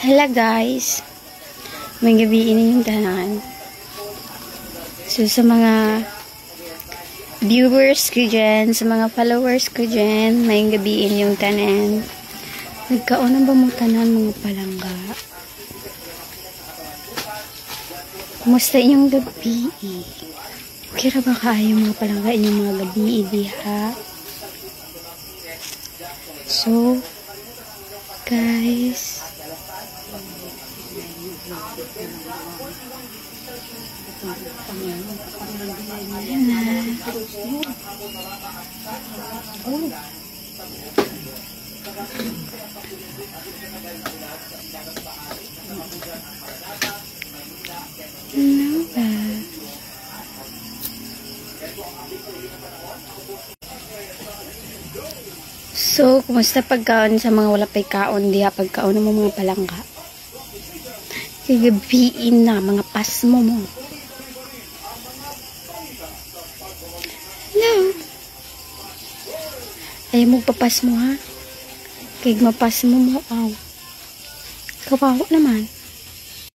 Hello guys, may gabi ini yung tanan. So sa mga viewers ko dyan, sa mga followers ko dyan, may gabi yung tanan. Nagkaon ba mo tanan mga palangga? Kumusta inyong gabi? Okay ra ba kaayo mga palangga inyong mga gabi diha? So guys, ayan na. Ano ba? So, kumusta pagkaon sa mga wala pa'y kaon diha pagkaon mo mga palangga? Kagabiin na mga pasmo mo. Hello? Ayaw mo papas mo ha? Kaya mapasmo mo, aw. Kawawa naman.